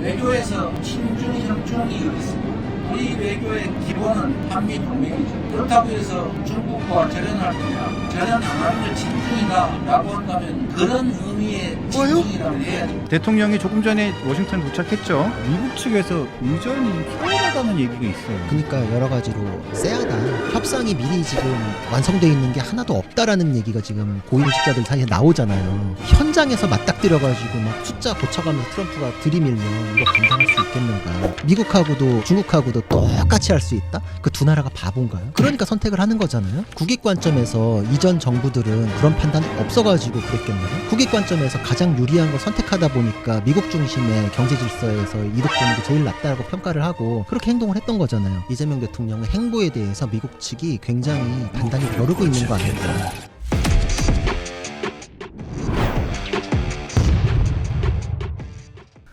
외교에서 친중, 형중이 있습니다. 우리 외교의 기본은 한미 동맹이죠. 그렇다고 해서 중국과 절연할 거냐, 절연 안 하는 게 친중이다라고 한다면 그런 의미의 친중이라고 해야죠. 대통령이 조금 전에 워싱턴에 도착했죠. 미국 측에서 의전이 소홀하다는 얘기가 있어요. 그러니까 여러 가지로 쎄하다. 협상이 미리 지금 완성돼 있는 게 하나도 없다라는 얘기가 지금 고위직자들 사이에 나오잖아요. 현장에서 맞닥뜨려가지고 막 숫자 고쳐가면서 트럼프가 들이밀면 이거 감당할 수 있겠는가? 미국하고도 중국하고도 똑같이 할 수 있다? 그 두 나라가 바본가요? 그러니까 선택을 하는 거잖아요. 국익 관점에서 이전 정부들은 그런 판단 없어가지고 그랬겠나요? 국익 관점에서 가장 유리한 걸 선택하다 보니까 미국 중심의 경제 질서에서 이득보는 게 제일 낫다고 평가를 하고 그렇게 행동을 했던 거잖아요. 이재명 대통령의 행보에 대해서 미국 측이 굉장히 단단히 벼르고 있는 거 아닐까.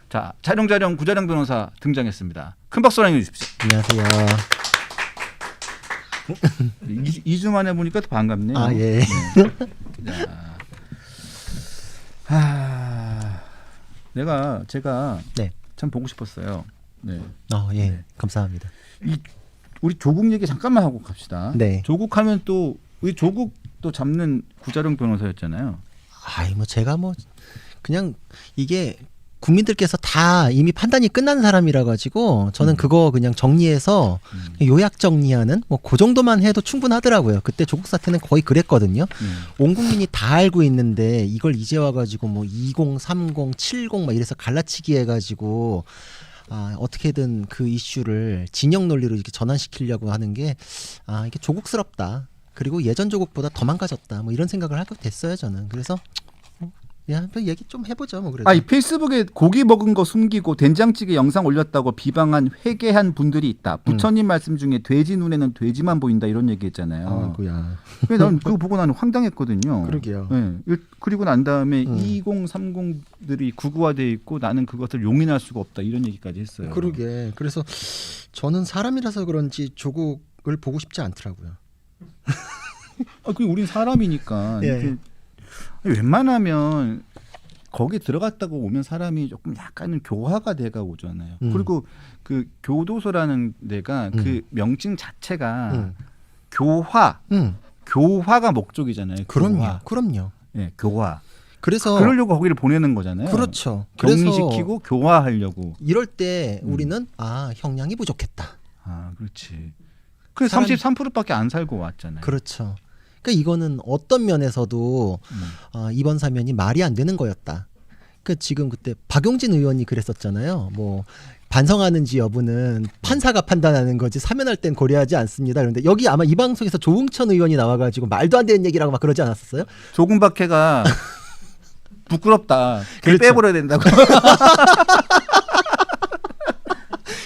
자, 자룡자룡 구자룡 변호사 등장했습니다. 큰 박수 한번 주십시오. 안녕하세요. 2주 만에 보니까 더 반갑네요. 아 예. 제가 네. 참 보고 싶었어요. 네. 예. 네. 감사합니다. 우리 조국 얘기 잠깐만 하고 갑시다. 네. 조국하면 또 우리 조국 또 잡는 구자룡 변호사였잖아요. 뭐 제가 뭐 그냥 이게 국민들께서 다 이미 판단이 끝난 사람이라 가지고 저는 그거 그냥 정리해서 요약 정리하는 뭐 그 정도만 해도 충분하더라고요. 그때 조국 사태는 거의 그랬거든요. 온 국민이 다 알고 있는데 이걸 이제 와가지고 뭐 20, 30, 70 막 이래서 갈라치기 해가지고 어떻게든 그 이슈를 진영 논리로 이렇게 전환시키려고 하는 게 이게 조국스럽다. 그리고 예전 조국보다 더 망가졌다. 뭐 이런 생각을 하게 됐어요 저는. 그래서 얘기 좀 해보죠 뭐 그래도. 이 페이스북에 고기 먹은 거 숨기고 된장찌개 영상 올렸다고 비방한 회개한 분들이 있다. 부처님 말씀 중에 돼지 눈에는 돼지만 보인다 이런 얘기했잖아요. 아이고야. 난 그거 보고 나는 황당했거든요. 그러게요. 네. 그리고 난 다음에 2030들이 구구화돼 있고 나는 그것을 용인할 수가 없다 이런 얘기까지 했어요. 그러게. 그래서 저는 사람이라서 그런지 조국을 보고 싶지 않더라고요. 우린 사람이니까. 예. 웬만하면 거기 들어갔다고 오면 사람이 조금 약간은 교화가 돼가 오잖아요. 그리고 그 교도소라는 데가 그 명칭 자체가 교화가 목적이잖아요. 그럼요. 네, 교화. 그래서 그러려고 거기를 보내는 거잖아요. 그렇죠. 격리시키고 교화하려고. 이럴 때 우리는 형량이 부족했다. 그렇지. 그 33%밖에 안 살고 왔잖아요. 그렇죠. 그러니까 이거는 어떤 면에서도 이번 사면이 말이 안 되는 거였다. 그러니까 지금 그때 박용진 의원이 그랬었잖아요. 뭐 반성하는지 여부는 판사가 판단하는 거지 사면할 땐 고려하지 않습니다. 그런데 여기 아마 이 방송에서 조응천 의원이 나와가지고 말도 안 되는 얘기라고 막 그러지 않았었어요? 조금박해가 부끄럽다. 그렇죠. 빼버려야 된다고.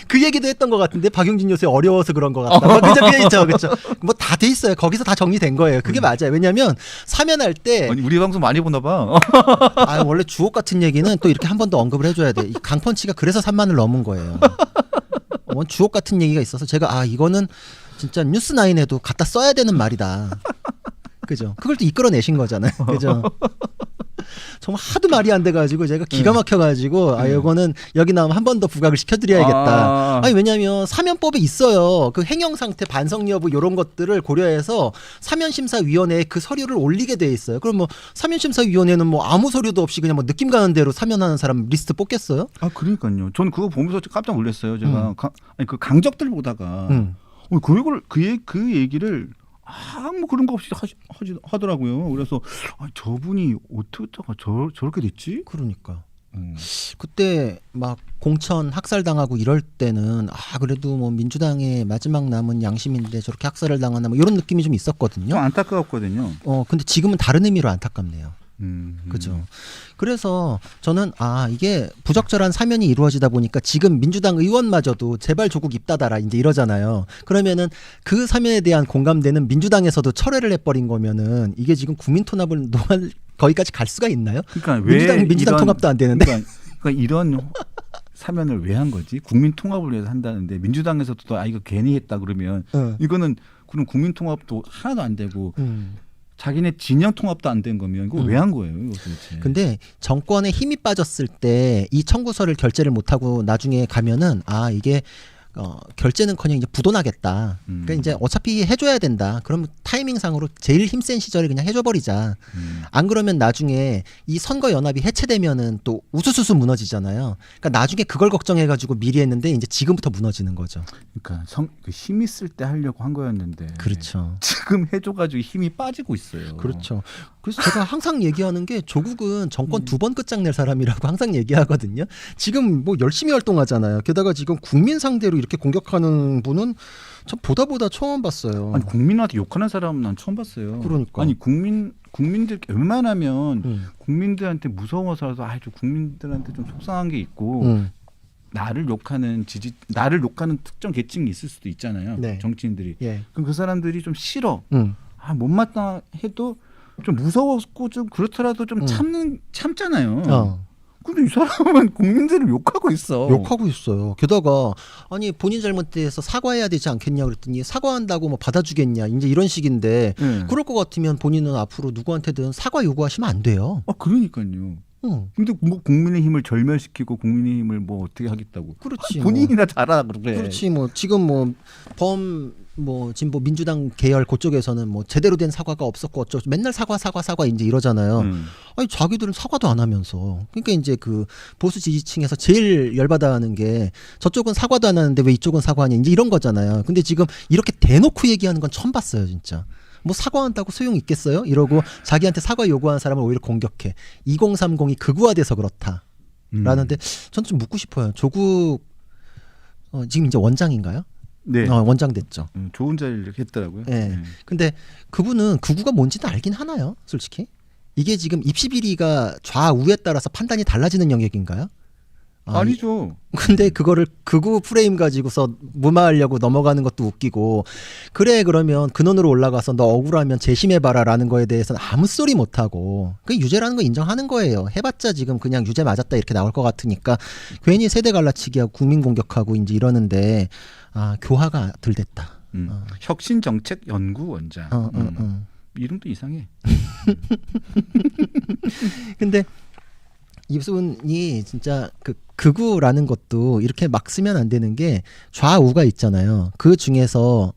그 얘기도 했던 것 같은데 박용진 요새 어려워서 그런 것 같다. 그죠. 뭐 다 돼 있어요. 거기서 다 정리된 거예요. 그게 맞아요. 왜냐하면 사면할 때 우리 방송 많이 보나 봐. 원래 주옥 같은 얘기는 또 이렇게 한 번 더 언급을 해줘야 돼. 이 강펀치가 그래서 3만을 넘은 거예요. 주옥 같은 얘기가 있어서 제가 이거는 진짜 뉴스9에도 갖다 써야 되는 말이다. 그죠? 그걸 또 이끌어내신 거잖아요. 그죠? 정말 하도 말이 안 돼가지고 제가 기가 막혀가지고 이거는 여기 나오면 한 번 더 부각을 시켜드려야겠다. 왜냐하면 사면법에 있어요. 그 행영 상태, 반성 여부 이런 것들을 고려해서 사면심사위원회에 그 서류를 올리게 돼 있어요. 그럼 뭐 사면심사위원회는 뭐 아무 서류도 없이 그냥 뭐 느낌 가는 대로 사면하는 사람 리스트 뽑겠어요? 그러니까요. 저는 그거 보면서 깜짝 놀랐어요. 제가 그 강적들 보다가 그 얘기를 뭐 그런 거 없이 하더라고요. 그래서 저분이 어떻게다가 저렇게 됐지? 그러니까. 그때 막 공천 학살당하고 이럴 때는 그래도 뭐 민주당의 마지막 남은 양심인데 저렇게 학살을 당하나 뭐 이런 느낌이 좀 있었거든요. 좀 안타까웠거든요. 근데 지금은 다른 의미로 안타깝네요. 그죠. 그래서 저는 이게 부적절한 사면이 이루어지다 보니까 지금 민주당 의원마저도 제발 조국 입 닫아라 이제 이러잖아요. 그러면은 그 사면에 대한 공감대는 민주당에서도 철회를 해버린 거면은 이게 지금 국민 통합을 노할 거기까지 갈 수가 있나요? 그러니까 민주당 통합도 안 되는데. 그러니까 이런 사면을 왜 한 거지? 국민 통합을 위해서 한다는데 민주당에서도 이거 괜히 했다 그러면 이거는 그럼 국민 통합도 하나도 안 되고. 자기네 진영 통합도 안 된 거면 이거 왜 한 거예요, 이거 도대체? 근데 정권에 힘이 빠졌을 때 이 청구서를 결제를 못하고 나중에 가면은 아 이게 결제는커녕 이제 부도나겠다. 그러니까 이제 어차피 해줘야 된다. 그럼 타이밍상으로 제일 힘센 시절에 그냥 해줘버리자. 안 그러면 나중에 이 선거 연합이 해체되면은 또 우수수수 무너지잖아요. 그러니까 나중에 그걸 걱정해가지고 미리 했는데 이제 지금부터 무너지는 거죠. 그러니까 힘 있을 때 하려고 한 거였는데. 그렇죠. 지금 해줘가지고 힘이 빠지고 있어요. 그렇죠. 그래서 제가 항상 얘기하는 게 조국은 정권 2번 끝장낼 사람이라고 항상 얘기하거든요. 지금 뭐 열심히 활동하잖아요. 게다가 지금 국민 상대로 이렇게 공격하는 분은 참 보다 처음 봤어요. 아니 국민한테 욕하는 사람은 난 처음 봤어요. 그러니까. 아니 국민들 웬만하면 국민들한테 무서워서라도 저 국민들한테 좀 속상한 게 있고 나를 욕하는 특정 계층이 있을 수도 있잖아요. 네. 정치인들이. 예. 그럼 그 사람들이 좀 싫어. 못마땅 해도 좀 무서웠고 좀 그렇더라도 좀 참잖아요. 근데 이 사람은 국민들을 욕하고 있어. 욕하고 있어요. 게다가 아니 본인 잘못돼서 사과해야 되지 않겠냐 그랬더니 사과한다고 뭐 받아주겠냐 이제 이런 식인데 그럴 것 같으면 본인은 앞으로 누구한테든 사과 요구하시면 안 돼요. 그러니까요. 근데 뭐 국민의힘을 절멸시키고 국민의힘을 뭐 어떻게 하겠다고? 그렇지. 본인이나 잘하라 그래. 그렇지. 뭐 지금 뭐 진보 민주당 계열 그쪽에서는 뭐 제대로 된 사과가 없었고 어쩌고 맨날 사과 이제 이러잖아요. 아니 자기들은 사과도 안 하면서 그러니까 이제 그 보수 지지층에서 제일 열받아하는 게 저쪽은 사과도 안 하는데 왜 이쪽은 사과하냐 이제 이런 거잖아요. 근데 지금 이렇게 대놓고 얘기하는 건 처음 봤어요, 진짜. 뭐 사과한다고 소용 있겠어요? 이러고 자기한테 사과 요구하는 사람을 오히려 공격해. 2030이 극우화돼서 그렇다. 라는데 전 좀 묻고 싶어요. 조국 지금 이제 원장인가요? 네. 원장 됐죠. 좋은 자리를 했더라고요. 네. 근데 그분은 극우가 뭔지는 알긴 하나요? 솔직히? 이게 지금 입시 비리가 좌우에 따라서 판단이 달라지는 영역인가요? 아니죠. 근데 그거를 극우 프레임 가지고서 무마하려고 넘어가는 것도 웃기고 그래 그러면 근원으로 올라가서 너 억울하면 재심해봐라라는 거에 대해서는 아무 소리 못하고 그 유죄라는 거 인정하는 거예요. 해봤자 지금 그냥 유죄 맞았다 이렇게 나올 것 같으니까 괜히 세대 갈라치기하고 국민 공격하고 이제 이러는데 교화가 덜 됐다. 혁신정책연구원장. 이름도 이상해. 근데 이분이 진짜 그 극우라는 것도 이렇게 막 쓰면 안 되는 게 좌우가 있잖아요. 그 중에서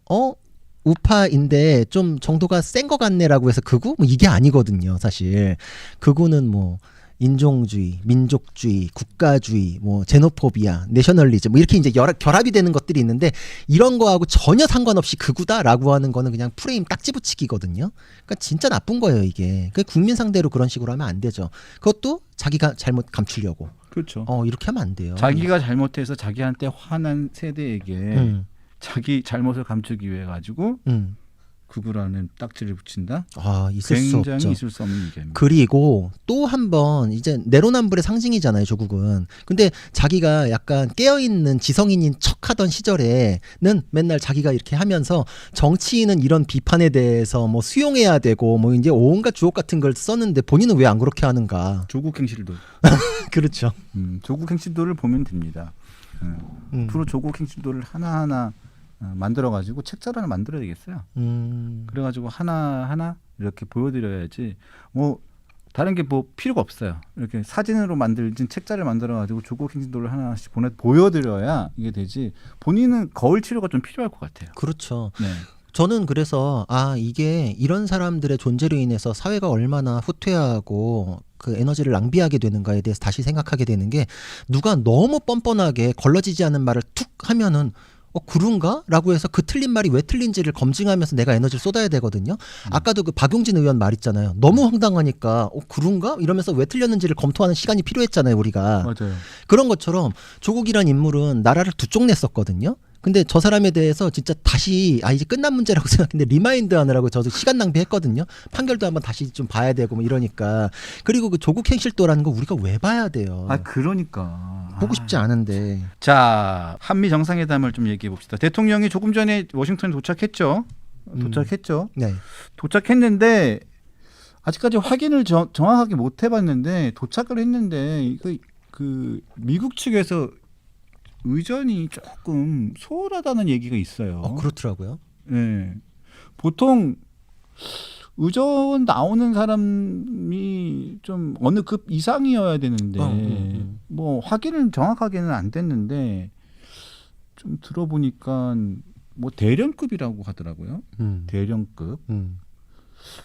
우파인데 좀 정도가 센 것 같네라고 해서 극우? 뭐 이게 아니거든요, 사실. 극우는 뭐 인종주의, 민족주의, 국가주의, 뭐 제노포비아, 내셔널리즘 뭐 이렇게 이제 결합이 되는 것들이 있는데 이런 거하고 전혀 상관없이 극우다라고 하는 거는 그냥 프레임 딱지 붙이기거든요. 그러니까 진짜 나쁜 거예요, 이게. 그 국민 상대로 그런 식으로 하면 안 되죠. 그것도 자기가 잘못 감추려고. 그렇죠. 이렇게 하면 안 돼요. 자기가 잘못해서 자기한테 화난 세대에게 자기 잘못을 감추기 위해 가지고 극우라는 딱지를 붙인다? 있을 수 없죠. 굉장히 있을 수 없는 얘기입니다. 그리고 또 한 번 이제 내로남불의 상징이잖아요, 조국은. 근데 자기가 약간 깨어있는 지성인인 척하던 시절에는 맨날 자기가 이렇게 하면서 정치인은 이런 비판에 대해서 뭐 수용해야 되고 뭐 이제 온갖 주옥 같은 걸 썼는데 본인은 왜 안 그렇게 하는가? 조국 행실도. 그렇죠. 조국 행실도를 보면 됩니다. 앞으로 조국 행실도를 하나하나 만들어가지고 책자를 하나 만들어야 되겠어요. 그래가지고 하나하나 이렇게 보여드려야지 뭐 다른 게 뭐 필요가 없어요. 이렇게 사진으로 만들진 책자를 만들어가지고 조국 행진도를 하나씩 보여드려야 이게 되지. 본인은 거울 치료가 좀 필요할 것 같아요. 그렇죠. 네. 저는 그래서 이게 이런 사람들의 존재로 인해서 사회가 얼마나 후퇴하고 그 에너지를 낭비하게 되는가에 대해서 다시 생각하게 되는 게 누가 너무 뻔뻔하게 걸러지지 않은 말을 툭 하면은 그런가? 라고 해서 그 틀린 말이 왜 틀린지를 검증하면서 내가 에너지를 쏟아야 되거든요. 아까도 그 박용진 의원 말 있잖아요. 너무 황당하니까 그런가? 이러면서 왜 틀렸는지를 검토하는 시간이 필요했잖아요, 우리가. 맞아요. 그런 것처럼 조국이란 인물은 나라를 두 쪽 냈었거든요. 근데 저 사람에 대해서 진짜 다시 이제 끝난 문제라고 생각했는데 리마인드 하느라고 저도 시간 낭비했거든요. 판결도 한번 다시 좀 봐야 되고 뭐 이러니까. 그리고 그 조국 행실도라는 거 우리가 왜 봐야 돼요? 그러니까. 보고 싶지 않은데. 자, 한미 정상회담을 좀 얘기해 봅시다. 대통령이 조금 전에 워싱턴에 도착했죠. 네. 도착했는데 아직까지 확인을 정확하게 못 해봤는데 도착을 했는데 그 미국 측에서 의전이 조금 소홀하다는 얘기가 있어요. 그렇더라고요. 네. 보통 의전 나오는 사람이 좀 어느 급 이상이어야 되는데 뭐 확인은 정확하게는 안 됐는데 좀 들어보니까 뭐 대령급이라고 하더라고요. 대령급.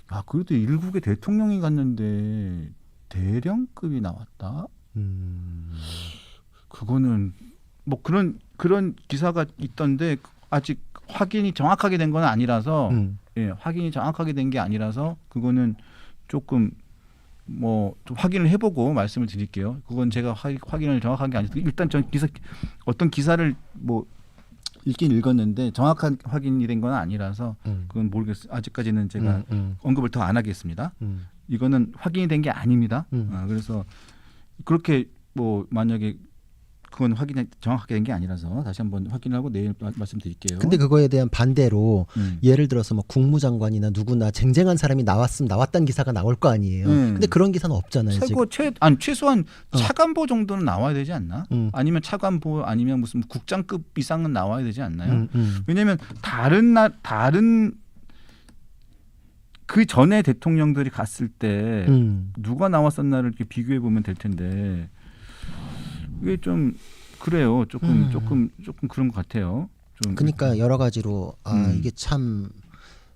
아 그래도 일국의 대통령이 갔는데 대령급이 나왔다. 그거는 뭐 그런 기사가 있던데 아직 확인이 정확하게 된 건 아니라서 예, 확인이 정확하게 된 게 아니라서 그거는 조금 뭐 좀 확인을 해보고 말씀을 드릴게요. 그건 제가 확인을 정확한 게 아니라 일단 전 어떤 기사를 뭐 읽긴 읽었는데 정확한 확인이 된 건 아니라서 그건 모르겠어요. 아직까지는 제가 언급을 더 안 하겠습니다. 이거는 확인이 된 게 아닙니다. 그래서 그렇게 뭐 만약에 그건 확인이 정확하게 된 게 아니라서 다시 한번 확인하고 내일 말씀드릴게요. 근데 그거에 대한 반대로 예를 들어서 뭐 국무장관이나 누구나 쟁쟁한 사람이 나왔다는 기사가 나올 거 아니에요. 근데 그런 기사는 없잖아요. 최소한 차관보 정도는 나와야 되지 않나? 아니면 차관보 아니면 무슨 국장급 이상은 나와야 되지 않나요? 왜냐하면 다른 그 전에 대통령들이 갔을 때 누가 나왔었나를 이렇게 비교해 보면 될 텐데. 이게 좀 그래요. 조금 그런 것 같아요. 좀 그러니까 여러 가지로 이게 참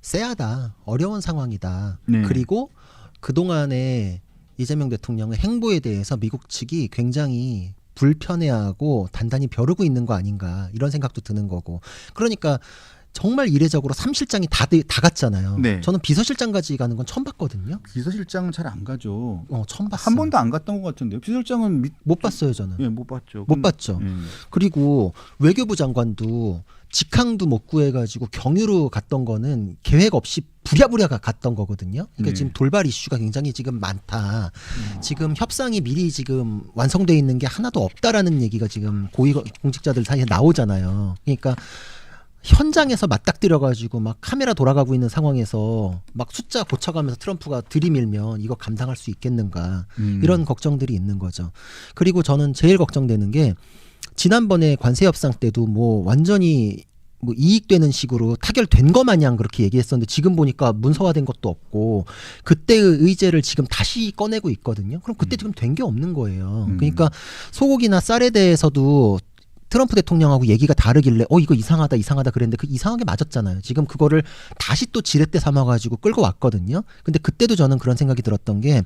쎄하다, 어려운 상황이다. 네. 그리고 그 동안에 이재명 대통령의 행보에 대해서 미국 측이 굉장히 불편해하고 단단히 벼르고 있는 거 아닌가 이런 생각도 드는 거고. 그러니까 정말 이례적으로 3실장이 다 갔잖아요. 네. 저는 비서실장까지 가는 건 처음 봤거든요. 비서실장은 잘 안 가죠. 처음 봤어요. 한 번도 안 갔던 것 같은데요. 비서실장은 못 봤어요, 저는. 예, 못 봤죠. 못 봤죠. 그리고 외교부 장관도 직항도 못 구해가지고 경유로 갔던 거는 계획 없이 부랴부랴 갔던 거거든요. 그러니까 지금 돌발 이슈가 굉장히 지금 많다. 지금 협상이 미리 지금 완성돼 있는 게 하나도 없다라는 얘기가 지금 고위 공직자들 사이에 나오잖아요. 그러니까 현장에서 맞닥뜨려가지고 막 카메라 돌아가고 있는 상황에서 막 숫자 고쳐가면서 트럼프가 들이밀면 이거 감당할 수 있겠는가 이런 걱정들이 있는 거죠. 그리고 저는 제일 걱정되는 게 지난번에 관세 협상 때도 뭐 완전히 뭐 이익되는 식으로 타결된 거 마냥 그렇게 얘기했었는데 지금 보니까 문서화된 것도 없고 그때의 의제를 지금 다시 꺼내고 있거든요. 그럼 그때 지금 된 게 없는 거예요. 그러니까 소고기나 쌀에 대해서도 트럼프 대통령하고 얘기가 다르길래 이거 이상하다 그랬는데 그 이상하게 맞았잖아요. 지금 그거를 다시 또 지렛대 삼아가지고 끌고 왔거든요. 근데 그때도 저는 그런 생각이 들었던 게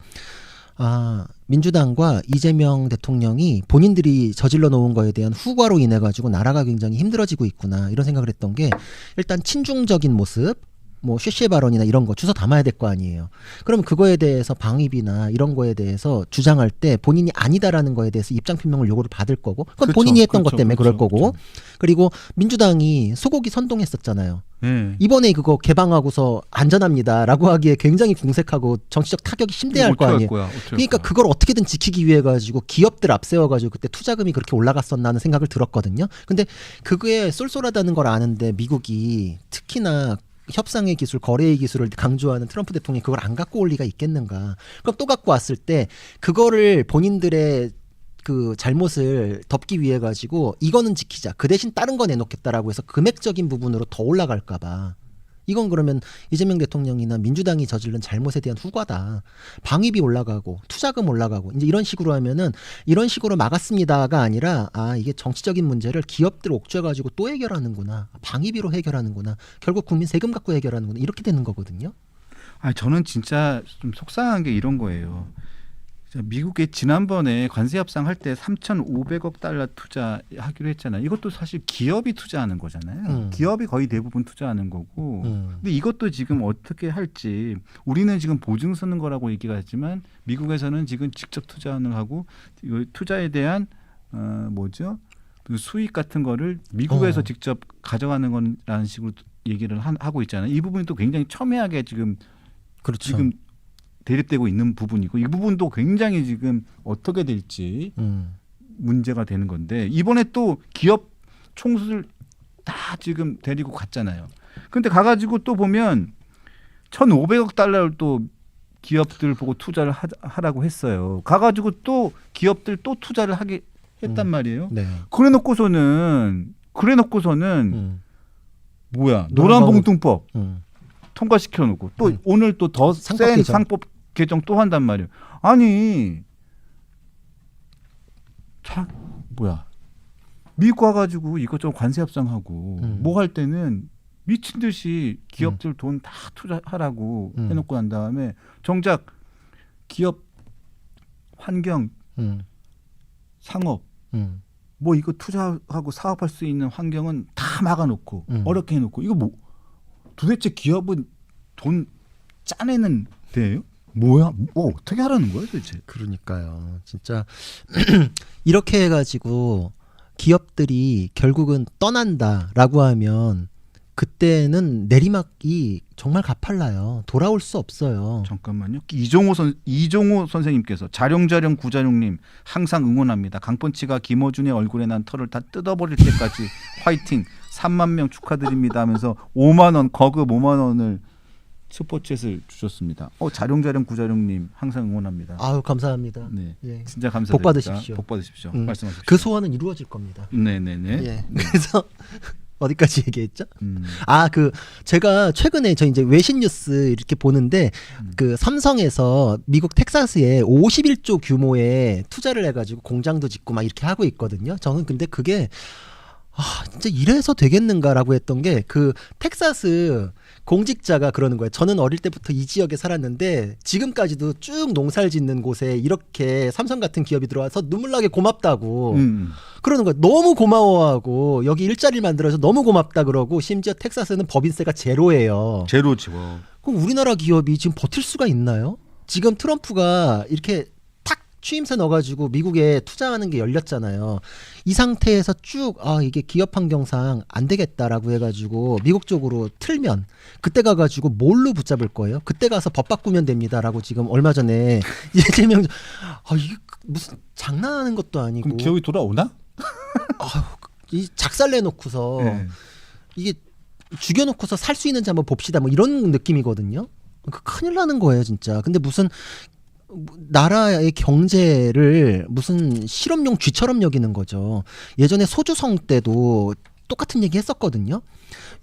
민주당과 이재명 대통령이 본인들이 저질러 놓은 거에 대한 후과로 인해 가지고 나라가 굉장히 힘들어지고 있구나 이런 생각을 했던 게 일단 친중적인 모습 뭐 쉐쉐 발언이나 이런 거 주워 담아야 될 거 아니에요. 그럼 그거에 대해서 방위비나 이런 거에 대해서 주장할 때 본인이 아니다라는 거에 대해서 입장 표명을 요구를 받을 거고 그건 그렇죠, 본인이 했던 그렇죠, 것 때문에 그렇죠, 그럴 거고 그리고 민주당이 소고기 선동했었잖아요. 네. 이번에 그거 개방하고서 안전합니다라고 하기에 굉장히 궁색하고 정치적 타격이 심대할 거 아니에요. 그러니까 그걸 어떻게든 지키기 위해 가지고 기업들 앞세워 가지고 그때 투자금이 그렇게 올라갔었나 하는 생각을 들었거든요. 근데 그게 쏠쏠하다는 걸 아는데 미국이 특히나 협상의 기술, 거래의 기술을 강조하는 트럼프 대통령이 그걸 안 갖고 올 리가 있겠는가. 그럼 또 갖고 왔을 때 그거를 본인들의 그 잘못을 덮기 위해 가지고 이거는 지키자. 그 대신 다른 거 내놓겠다라고 해서 금액적인 부분으로 더 올라갈까 봐. 이건 그러면 이재명 대통령이나 민주당이 저지른 잘못에 대한 후과다. 방위비 올라가고 투자금 올라가고 이제 이런 식으로 하면은 이런 식으로 막았습니다가 아니라 이게 정치적인 문제를 기업들 옥죄가지고 또 해결하는구나. 방위비로 해결하는구나. 결국 국민 세금 갖고 해결하는구나. 이렇게 되는 거거든요. 저는 진짜 좀 속상한 게 이런 거예요. 미국에 지난번에 관세 협상할 때 3,500억 달러 투자하기로 했잖아요. 이것도 사실 기업이 투자하는 거잖아요. 기업이 거의 대부분 투자하는 거고. 근데 이것도 지금 어떻게 할지 우리는 지금 보증 서는 거라고 얘기가 했지만 미국에서는 지금 직접 투자하는 하고 투자에 대한 그 수익 같은 거를 미국에서 직접 가져가는 거라는 식으로 얘기를 하고 있잖아요. 이 부분이 또 굉장히 첨예하게 지금 대립되고 있는 부분이고 이 부분도 굉장히 지금 어떻게 될지 문제가 되는 건데 이번에 또 기업 총수들 다 지금 데리고 갔잖아요. 근데 가가지고 또 보면 1,500억 달러를 또 기업들 보고 투자를 하라고 했어요. 가가지고 또 기업들 또 투자를 하게 했단 말이에요. 네. 그래놓고서는 뭐야 노란봉투법 통과시켜 놓고 또 오늘 또 더 상법 센 개정. 상법 개정 또 한단 말이에요. 아니 자 뭐야 미국 와가지고 이것저것 관세 협상하고 뭐 할 때는 미친 듯이 기업들 돈 다 투자하라고 해놓고 난 다음에 정작 기업 환경 상업 뭐 이거 투자하고 사업할 수 있는 환경은 다 막아놓고 어렵게 해놓고 이거 뭐 도대체 기업은 돈 짜내는 데예요? 뭐야? 뭐 어떻게 하라는 거야 도대체? 그러니까요. 진짜 이렇게 해가지고 기업들이 결국은 떠난다라고 하면 그때는 내리막이 정말 가팔라요. 돌아올 수 없어요. 잠깐만요. 이종호 선생님께서 자룡자룡 구자룡님 항상 응원합니다. 강펀치가 김어준의 얼굴에 난 털을 다 뜯어버릴 때까지 화이팅. 3만 명 축하드립니다 하면서 5만 원 거급 5만 원을 슈퍼챗을 주셨습니다. 자룡자룡 구자룡님 항상 응원합니다. 아유 감사합니다. 네, 예. 진짜 감사드립니다. 복 받으십시오. 복 받으십시오. 말씀하십시오. 그 소원은 이루어질 겁니다. 네네네. 예. 그래서 어디까지 얘기했죠? 음. 제가 최근에 저 이제 외신 뉴스 이렇게 보는데 그 삼성에서 미국 텍사스에 51조 규모의 투자를 해가지고 공장도 짓고 막 이렇게 하고 있거든요. 저는 근데 그게 진짜 이래서 되겠는가라고 했던 게 그 텍사스 공직자가 그러는 거예요. 저는 어릴 때부터 이 지역에 살았는데 지금까지도 쭉 농사를 짓는 곳에 이렇게 삼성 같은 기업이 들어와서 눈물나게 고맙다고 그러는 거예요. 너무 고마워하고 여기 일자리를 만들어서 너무 고맙다 그러고 심지어 텍사스는 법인세가 제로예요. 제로죠. 그럼 우리나라 기업이 지금 버틸 수가 있나요? 지금 트럼프가 이렇게 탁 취임새 넣어가지고 미국에 투자하는 게 열렸잖아요. 이 상태에서 쭉 이게 기업 환경상 안 되겠다라고 해가지고 미국 쪽으로 틀면 그때 가가지고 뭘로 붙잡을 거예요? 그때 가서 법 바꾸면 됩니다라고 지금 얼마 전에 이재명 이게 무슨 장난하는 것도 아니고 그럼 기업이 돌아오나? 이 작살 내놓고서 네. 이게 죽여놓고서 살 수 있는지 한번 봅시다 뭐 이런 느낌이거든요. 큰일 나는 거예요 진짜. 근데 무슨 나라의 경제를 무슨 실험용 쥐처럼 여기는 거죠. 예전에 소주성 때도 똑같은 얘기 했었거든요.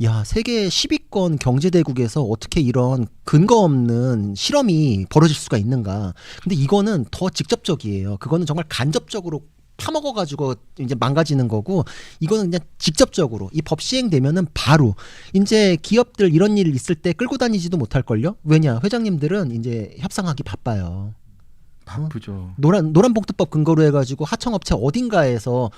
야, 세계 10위권 경제대국에서 어떻게 이런 근거 없는 실험이 벌어질 수가 있는가. 근데 이거는 더 직접적이에요. 그거는 정말 간접적으로 파먹어가지고 이제 망가지는 거고, 이거는 그냥 직접적으로 이 법 시행되면은 바로 이제 기업들 이런 일 있을 때 끌고 다니지도 못할걸요? 왜냐? 회장님들은 이제 협상하기 바빠요. 바쁘죠. 노란봉투법 근거로 해가지고 하청업체 어딘가에서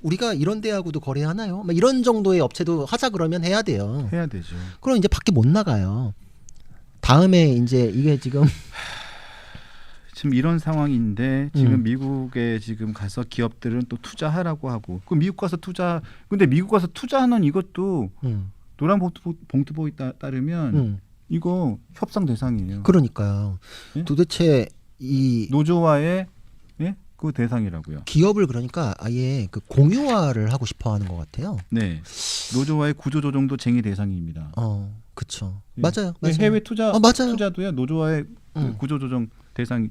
우리가 이런 데하고도 거래하나요? 막 이런 정도의 업체도 하자 그러면 해야 돼요. 해야 되죠. 그럼 이제 밖에 못 나가요. 다음에 이제 이게 지금 이런 상황인데 지금 미국에 지금 가서 기업들은 또 투자하라고 하고, 그 미국 가서 근데 미국 가서 투자하는 이것도 노란봉투법에 따르면 이거 협상 대상이에요. 그러니까요. 예? 도대체 이 노조와의 그 대상이라고요. 기업을 그러니까 아예 그 공유화를 하고 싶어하는 것 같아요. 네, 노조와의 구조조정도 쟁의 대상입니다. 그렇죠. 예. 맞아요. 해외 투자 맞아요. 투자도요 노조와의 그 구조조정 대상,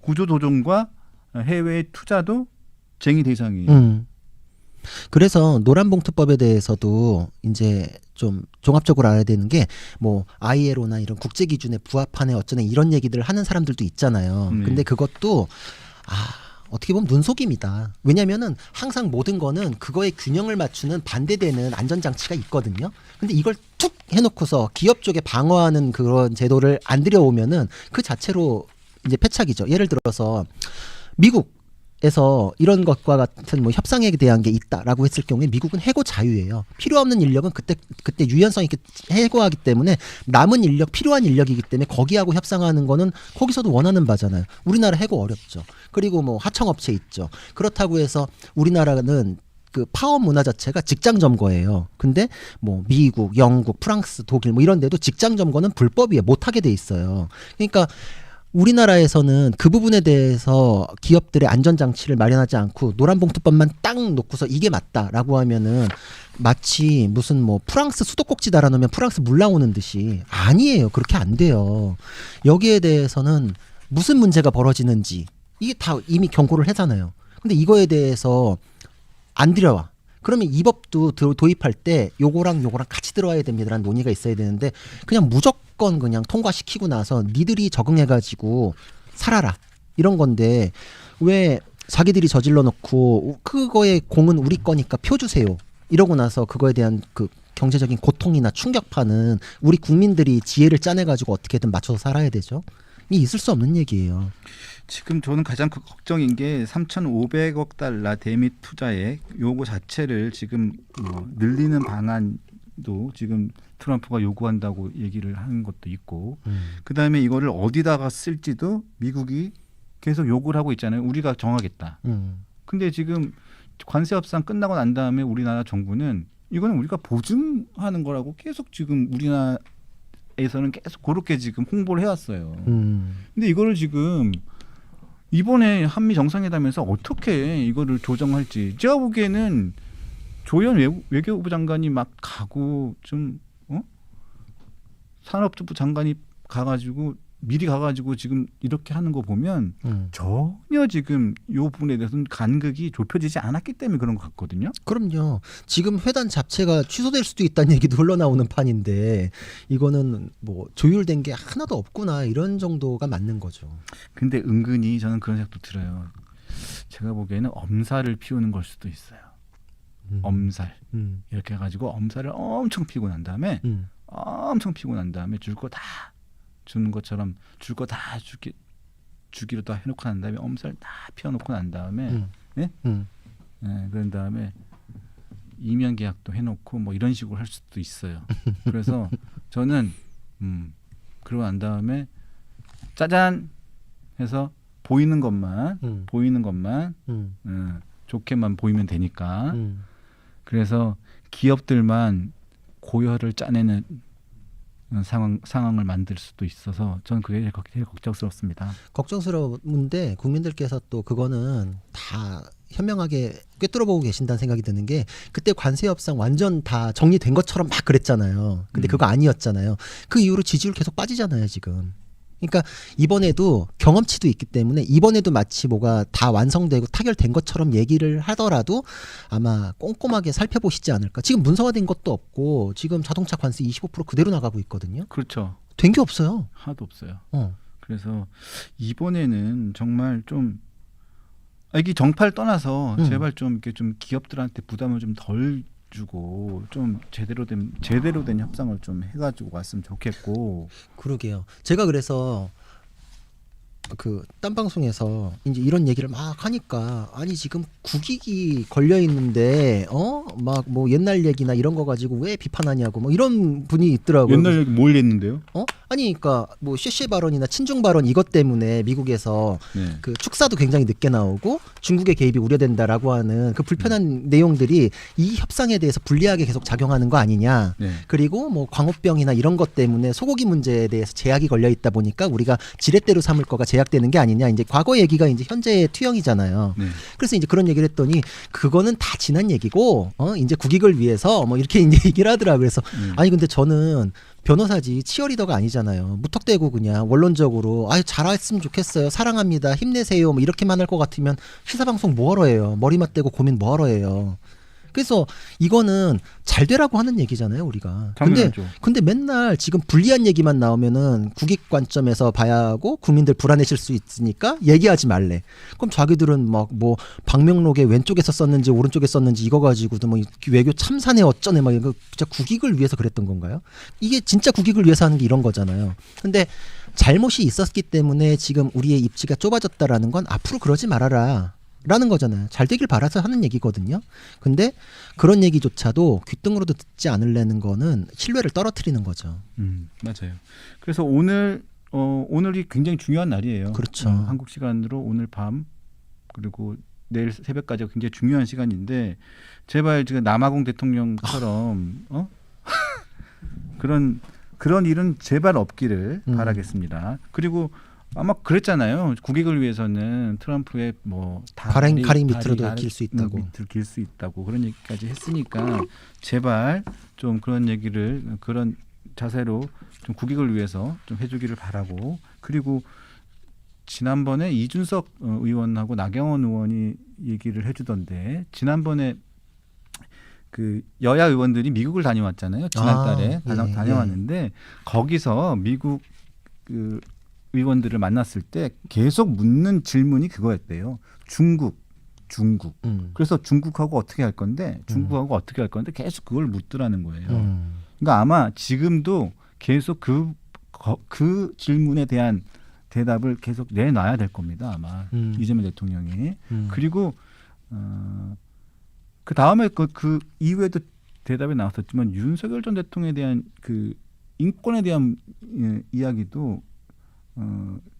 구조조정과 해외 투자도 쟁의 대상이에요. 그래서 노란봉투법에 대해서도 이제 좀 종합적으로 알아야 되는 게 뭐 ILO나 이런 국제 기준에 부합하네 어쩌네 이런 얘기들 하는 사람들도 있잖아요. 근데 그것도 어떻게 보면 눈속임이다. 왜냐면은 항상 모든 거는 그거의 균형을 맞추는 반대되는 안전장치가 있거든요. 근데 이걸 툭 해놓고서 기업 쪽에 방어하는 그런 제도를 안 들여오면은 그 자체로 이제 패착이죠. 예를 들어서 미국에서 이런 것과 같은 뭐 협상에 대한 게 있다라고 했을 경우에 미국은 해고 자유예요. 필요 없는 인력은 그때 유연성 있게 해고하기 때문에 남은 인력, 필요한 인력이기 때문에 거기하고 협상하는 거는 거기서도 원하는 바잖아요. 우리나라 해고 어렵죠. 그리고 뭐 하청업체 있죠. 그렇다고 해서 우리나라는 그 파업 문화 자체가 직장 점거예요. 근데 뭐 미국, 영국, 프랑스, 독일 뭐 이런 데도 직장 점거는 불법이에요. 못 하게 돼 있어요. 그러니까 우리나라에서는 그 부분에 대해서 기업들의 안전장치를 마련하지 않고 노란봉투법만 딱 놓고서 이게 맞다라고 하면은 마치 무슨 뭐 프랑스 수도꼭지 달아놓으면 프랑스 물 나오는 듯이 아니에요. 그렇게 안 돼요. 여기에 대해서는 무슨 문제가 벌어지는지 이게 다 이미 경고를 하잖아요. 근데 이거에 대해서 안 들여와. 그러면 이 법도 도입할 때 요거랑 같이 들어와야 됩니다라는 논의가 있어야 되는데 그냥 무조건 그냥 통과시키고 나서 니들이 적응해가지고 살아라 이런 건데 왜 자기들이 저질러 놓고 그거의 공은 우리 거니까 표 주세요 이러고 나서 그거에 대한 그 경제적인 고통이나 충격파는 우리 국민들이 지혜를 짜내가지고 어떻게든 맞춰서 살아야 되죠. 이게 있을 수 없는 얘기예요. 지금 저는 가장 걱정인 게 3,500억 달러 대미 투자액 요거 자체를 지금 늘리는 방안도 지금 트럼프가 요구한다고 얘기를 하는 것도 있고 그다음에 이거를 어디다가 쓸지도 미국이 계속 요구를 하고 있잖아요. 우리가 정하겠다. 근데 지금 관세 협상 끝나고 난 다음에 우리나라 정부는 이거는 우리가 보증하는 거라고 계속 지금 우리나라에서는 계속 그렇게 지금 홍보를 해왔어요. 근데 이거를 지금 이번에 한미 정상회담에서 어떻게 이거를 조정할지 제가 보기에는 조현 외교부 장관이 막 가고 좀 산업부 장관이 가가지고 미리 가가지고 지금 이렇게 하는 거 보면 전혀 지금 이 부분에 대해서는 간극이 좁혀지지 않았기 때문에 그런 것 같거든요. 그럼요. 지금 회담 자체가 취소될 수도 있다는 얘기도 흘러나오는 판인데 이거는 뭐 조율된 게 하나도 없구나 이런 정도가 맞는 거죠. 근데 은근히 저는 그런 생각도 들어요. 제가 보기에는 엄살을 피우는 걸 수도 있어요. 엄살. 이렇게 해가지고 엄살을 엄청 피우고 난 다음에 줄 거 다 주는 것처럼 줄 거 다 주기로 다 해놓고 난 다음에 엄살 다 피워놓고 난 다음에 네, 그런 다음에 이면 계약도 해놓고 뭐 이런 식으로 할 수도 있어요. 그래서 저는 그러고 난 다음에 짜잔 해서 보이는 것만 좋게만 보이면 되니까 그래서 기업들만 고혈을 짜내는 상황을 만들 수도 있어서 저는 그게 제일 걱정스럽습니다. 걱정스러운데 국민들께서 또 그거는 다 현명하게 꿰뚫어보고 계신다는 생각이 드는 게 그때 관세 협상 완전 다 정리된 것처럼 막 그랬잖아요. 근데 그거 아니었잖아요. 그 이후로 지지율 계속 빠지잖아요 지금. 그러니까 이번에도 경험치도 있기 때문에 이번에도 마치 뭐가 다 완성되고 타결된 것처럼 얘기를 하더라도 아마 꼼꼼하게 살펴보시지 않을까. 지금 문서화된 것도 없고 지금 자동차 관세 25% 그대로 나가고 있거든요. 그렇죠. 된 게 없어요. 하나도 없어요. 그래서 이번에는 정말 좀 이게 정파를 떠나서 제발 좀 이렇게 좀 기업들한테 부담을 좀 덜 주고 좀 제대로 된 협상을 좀 해가지고 왔으면 좋겠고. 그러게요. 제가 그래서 그 딴 방송에서 이제 이런 얘기를 막 하니까 아니 지금 국익이 걸려 있는데 막 뭐 옛날 얘기나 이런 거 가지고 왜 비판하냐고 뭐 이런 분이 있더라고요. 옛날 얘기 뭘 했는데요? 아니 그러니까 뭐 쉐쉐 발언이나 친중 발언 이것 때문에 미국에서 네. 그 축사도 굉장히 늦게 나오고 중국의 개입이 우려된다라고 하는 그 불편한 내용들이 이 협상에 대해서 불리하게 계속 작용하는 거 아니냐. 네. 그리고 뭐 광우병이나 이런 것 때문에 소고기 문제에 대해서 제약이 걸려 있다 보니까 우리가 지렛대로 삼을 거가 제약되는 게 아니냐. 이제 과거 얘기가 이제 현재의 투영이잖아요. 네. 그래서 이제 그런 얘기를 했더니 그거는 다 지난 얘기고 이제 국익을 위해서 뭐 이렇게 이제 얘기를 하더라고요. 그래서 아니 근데 저는 변호사지 치어리더가 아니잖아요. 무턱대고 그냥 원론적으로 잘했으면 좋겠어요. 사랑합니다. 힘내세요. 뭐 이렇게만 할 것 같으면 시사방송 뭐하러 해요. 머리 맞대고 고민 뭐하러 해요. 그래서 이거는 잘 되라고 하는 얘기잖아요, 우리가. 근데 맨날 지금 불리한 얘기만 나오면은 국익 관점에서 봐야 하고 국민들 불안해질 수 있으니까 얘기하지 말래. 그럼 자기들은 막 뭐 방명록에 왼쪽에서 썼는지 오른쪽에 썼는지 이거 가지고도 뭐 외교 참사네 어쩌네 막 이거 진짜 국익을 위해서 그랬던 건가요? 이게 진짜 국익을 위해서 하는 게 이런 거잖아요. 근데 잘못이 있었기 때문에 지금 우리의 입지가 좁아졌다라는 건 앞으로 그러지 말아라. 라는 거잖아요. 잘 되길 바라서 하는 얘기거든요. 근데 그런 얘기조차도 귓등으로도 듣지 않으려는 거는 신뢰를 떨어뜨리는 거죠. 맞아요. 그래서 오늘이 굉장히 중요한 날이에요. 그렇죠. 한국 시간으로 오늘 밤 그리고 내일 새벽까지가 굉장히 중요한 시간인데 제발 지금 남아공 대통령처럼 그런 일은 제발 없기를 바라겠습니다. 그리고 아마 그랬잖아요. 국익을 위해서는 트럼프의 뭐 가랭 밑으로도 길 수 있다고. 밑으로 길 수 있다고 그런 얘기까지 했으니까 제발 좀 그런 자세로 좀 국익을 위해서 좀 해주기를 바라고 그리고 지난번에 이준석 의원하고 나경원 의원이 얘기를 해주던데 지난번에 그 여야 의원들이 미국을 다녀왔잖아요. 지난달에 예, 다녀왔는데 거기서 미국 그 의원들을 만났을 때 계속 묻는 질문이 그거였대요. 중국. 그래서 중국하고 어떻게 할 건데 계속 그걸 묻더라는 거예요. 그러니까 아마 지금도 계속 그 질문에 대한 대답을 계속 내놔야 될 겁니다. 아마 이재명 대통령이. 그리고 그 다음에 그 이후에도 대답이 나왔었지만 윤석열 전 대통령에 대한 그 인권에 대한 이야기도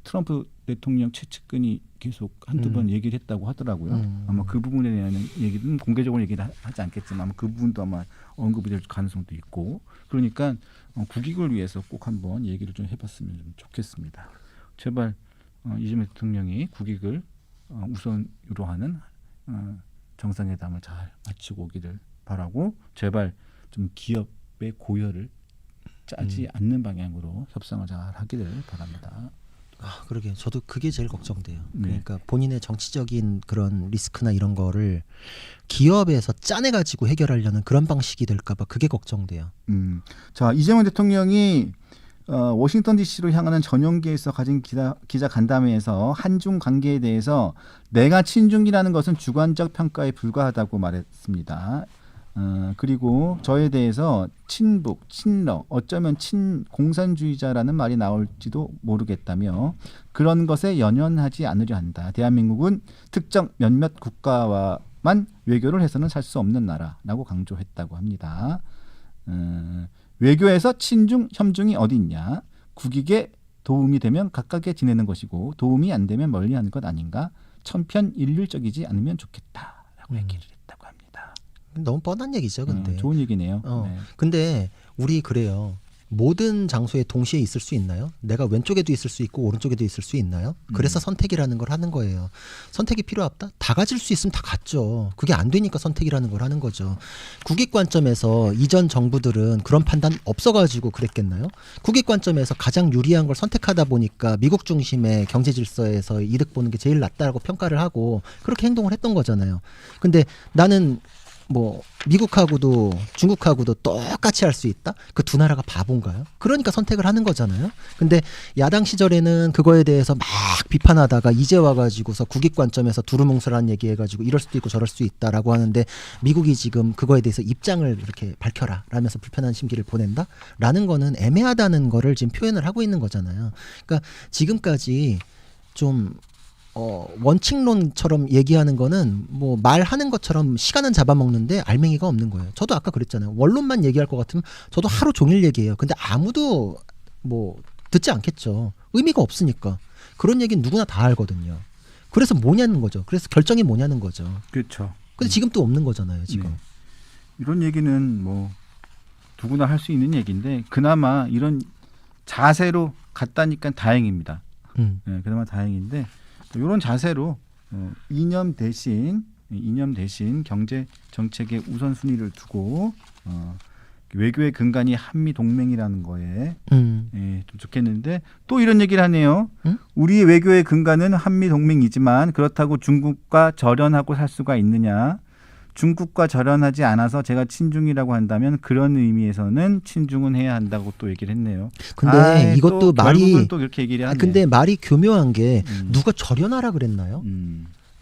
트럼프 대통령 최측근이 계속 한두 번 얘기를 했다고 하더라고요. 아마 그 부분에 대한 얘기는 공개적으로 얘기를 하지 않겠지만 아마 그 부분도 아마 언급이 될 가능성도 있고 그러니까 국익을 위해서 꼭 한번 얘기를 좀 해봤으면 좀 좋겠습니다. 제발 이재명 대통령이 국익을 우선으로 하는 정상회담을 잘 마치고 오기를 바라고 제발 좀 기업의 고열을 짜지 않는 방향으로 협상을 잘 하기를 바랍니다. 그러게 저도 그게 제일 걱정돼요. 네. 그러니까 본인의 정치적인 그런 리스크나 이런 거를 기업에서 짜내가지고 해결하려는 그런 방식이 될까봐 그게 걱정돼요. 자, 이재명 대통령이 워싱턴 DC로 향하는 전용기에서 가진 기자 간담회에서 한중 관계에 대해서 내가 친중이라는 것은 주관적 평가에 불과하다고 말했습니다. 그리고 저에 대해서 친북, 친러, 어쩌면 친공산주의자라는 말이 나올지도 모르겠다며 그런 것에 연연하지 않으려 한다. 대한민국은 특정 몇몇 국가와만 외교를 해서는 살 수 없는 나라라고 강조했다고 합니다. 외교에서 친중, 협중이 어디 있냐. 국익에 도움이 되면 가깝게 지내는 것이고 도움이 안 되면 멀리하는 것 아닌가. 천편일률적이지 않으면 좋겠다라고 얘기를 했다고 합니다. 너무 뻔한 얘기죠, 근데. 좋은 얘기네요. 네. 근데 우리 그래요. 모든 장소에 동시에 있을 수 있나요? 내가 왼쪽에도 있을 수 있고 오른쪽에도 있을 수 있나요? 그래서 선택이라는 걸 하는 거예요. 선택이 필요 없다? 다 가질 수 있으면 다 갖죠. 그게 안 되니까 선택이라는 걸 하는 거죠. 국익 관점에서 이전 정부들은 그런 판단 없어가지고 그랬겠나요? 국익 관점에서 가장 유리한 걸 선택하다 보니까 미국 중심의 경제 질서에서 이득 보는 게 제일 낫다라고 평가를 하고 그렇게 행동을 했던 거잖아요. 근데 나는 뭐 미국하고도 중국하고도 똑같이 할 수 있다? 그 두 나라가 바본가요? 그러니까 선택을 하는 거잖아요. 근데 야당 시절에는 그거에 대해서 막 비판하다가 이제 와가지고서 국익 관점에서 두루뭉술한 얘기해가지고 이럴 수도 있고 저럴 수 있다라고 하는데 미국이 지금 그거에 대해서 입장을 이렇게 밝혀라 라면서 불편한 심기를 보낸다? 라는 거는 애매하다는 거를 지금 표현을 하고 있는 거잖아요. 그러니까 지금까지 좀 원칙론처럼 얘기하는 거는 뭐 말하는 것처럼 시간은 잡아먹는데 알맹이가 없는 거예요. 저도 아까 그랬잖아요. 원론만 얘기할 것 같으면 저도 하루 종일 얘기해요. 근데 아무도 뭐 듣지 않겠죠. 의미가 없으니까. 그런 얘기는 누구나 다 알거든요. 그래서 뭐냐는 거죠. 그래서 결정이 뭐냐는 거죠. 그렇죠. 근데 지금 또 없는 거잖아요. 지금. 네. 이런 얘기는 뭐 누구나 할 수 있는 얘기인데 그나마 이런 자세로 갔다니까 다행입니다. 네, 그나마 다행인데 이런 자세로 이념 대신 경제 정책의 우선순위를 두고 외교의 근간이 한미 동맹이라는 거에 좀 좋겠는데 또 이런 얘기를 하네요. 우리의 외교의 근간은 한미 동맹이지만 그렇다고 중국과 절연하고 살 수가 있느냐. 중국과 절연하지 않아서 제가 친중이라고 한다면 그런 의미에서는 친중은 해야 한다고 또 얘기를 했네요. 근데 이것도 말이 또 이렇게 얘기를 하네. 근데 말이 교묘한 게 누가 절연하라 그랬나요?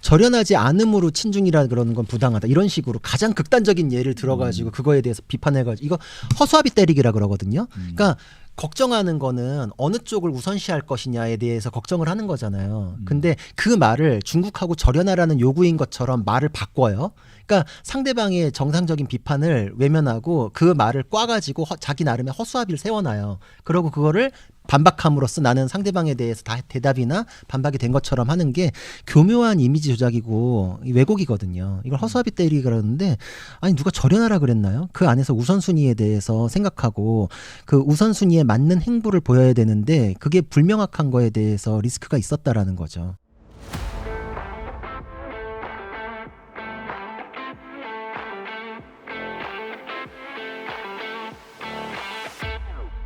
절연하지 않음으로 친중이라 그러는 건 부당하다. 이런 식으로 가장 극단적인 예를 들어가지고 그거에 대해서 비판해가지고 이거 허수아비 때리기라 그러거든요. 그러니까 걱정하는 거는 어느 쪽을 우선시할 것이냐에 대해서 걱정을 하는 거잖아요. 근데 그 말을 중국하고 절연하라는 요구인 것처럼 말을 바꿔요. 그러니까 상대방의 정상적인 비판을 외면하고 그 말을 꽈가지고 자기 나름의 허수아비를 세워놔요. 그러고 그거를 반박함으로써 나는 상대방에 대해서 다 대답이나 반박이 된 것처럼 하는 게 교묘한 이미지 조작이고 왜곡이거든요. 이걸 허수아비 때리기 그러는데 아니 누가 절연하라 그랬나요? 그 안에서 우선순위에 대해서 생각하고 그 우선순위에 맞는 행보를 보여야 되는데 그게 불명확한 거에 대해서 리스크가 있었다라는 거죠.